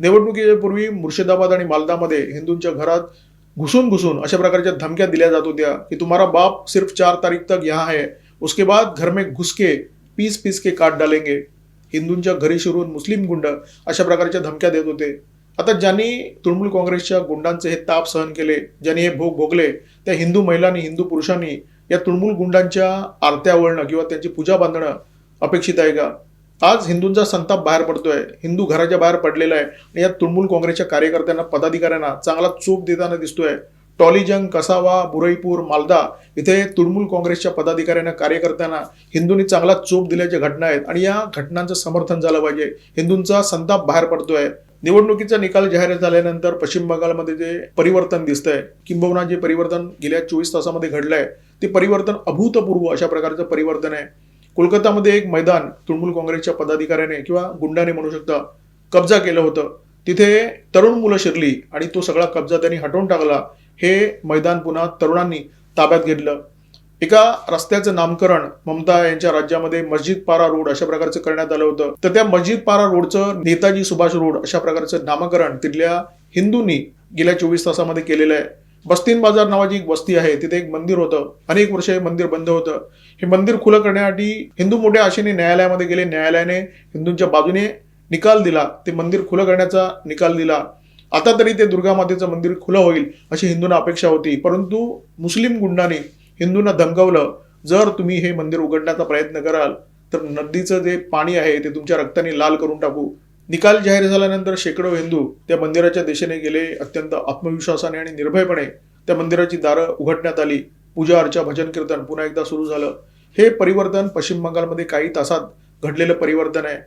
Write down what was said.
निवडणुकीच्या पूर्वी मुर्शिदाबाद आणि मालदामध्ये हिंदूंच्या घरात घुसून घुसून अशा प्रकारच्या धमक्या दिल्या जात होत्या की तुम्हारा बाप सिर्फ 4 तारीख तक यहाँ है, उसके बाद घर में घुस के पीस पीस के काट डालेंगे. हिंदूंच्या घरी शिरून मुस्लिम गुंड अशा प्रकारच्या धमक्या देत होते. आता ज्यांनी तृणमूल काँग्रेसच्या गुंडांचे हे ताप सहन केले, ज्यांनी हे भोग भोगले, त्या हिंदू महिलांनी, हिंदू पुरुषांनी या तृणमूल गुंडांच्या आरत्या वळणं किंवा त्यांची पूजा बांधणं अपेक्षित आहे का? आज हिंदूंचा संताप बाहेर पडतोय, हिंदू घराच्या बाहेर पडलेला आहे आणि या तृणमूल काँग्रेसच्या कार्यकर्त्यांना, पदाधिकाऱ्यांना चांगला चोप देताना दिसतोय. टॉलीजंग, कसावा, बुरईपूर, मालदा इथे तृणमूल काँग्रेसच्या पदाधिकाऱ्यांना, कार्यकर्त्यांना हिंदूंनी चांगला चोप दिल्याच्या घटना आहेत आणि या घटनांचं समर्थन झालं पाहिजे. हिंदूंचा संताप बाहेर पडतोय. निवडणुकीचा निकाल जाहीर झाल्यानंतर पश्चिम बंगालमध्ये जे परिवर्तन दिसतंय, किंबहुना जे परिवर्तन गेल्या 24 तासामध्ये घडलंय, ते परिवर्तन अभूतपूर्व अशा प्रकारचं परिवर्तन आहे. कोलकातामध्ये एक मैदान तृणमूल काँग्रेसच्या पदाधिकाऱ्याने किंवा गुंडाने म्हणू शकता कब्जा केलं होतं. तिथे तरुण मुलं शिरली आणि तो सगळा कब्जा त्यांनी हटवून टाकला. हे मैदान पुन्हा तरुणांनी ताब्यात घेतलं. एका रस्त्याचं नामकरण ममता यांच्या राज्यामध्ये मस्जिद पारा रोड अशा प्रकारचं करण्यात आलं होतं. तर त्या मस्जिद पारा रोडचं नेताजी सुभाष रोड अशा प्रकारचं नामकरण तिथल्या हिंदूंनी गेल्या 24 तासामध्ये केलेलं आहे. बस्तीन बाजार नावाची एक वस्ती आहे, तिथे एक मंदिर होतं. अनेक वर्ष हे मंदिर बंद होतं. हे मंदिर खुलं करण्यासाठी हिंदू मोठ्या आशेने न्यायालयामध्ये गेले. न्यायालयाने हिंदूंच्या बाजूने निकाल दिला, ते मंदिर खुलं करण्याचा निकाल दिला. आता तरी ते दुर्गा मातेचं मंदिर खुलं होईल अशी हिंदूंना अपेक्षा होती. परंतु मुस्लिम गुंडांनी हिंदूंना धमकावलं, जर तुम्ही हे मंदिर उघडण्याचा प्रयत्न कराल तर नदीचं जे पाणी आहे ते तुमच्या रक्ताने लाल करून टाकू. निकाल जाहीर झाल्यानंतर शेकडो हिंदू त्या मंदिराच्या दिशेने गेले. अत्यंत आत्मविश्वासाने आणि निर्भयपणे त्या मंदिराची दारं उघडण्यात आली. पूजा अर्चा, भजन कीर्तन पुन्हा एकदा सुरू झालं. हे परिवर्तन पश्चिम बंगालमध्ये काही तासात घडलेलं परिवर्तन आहे.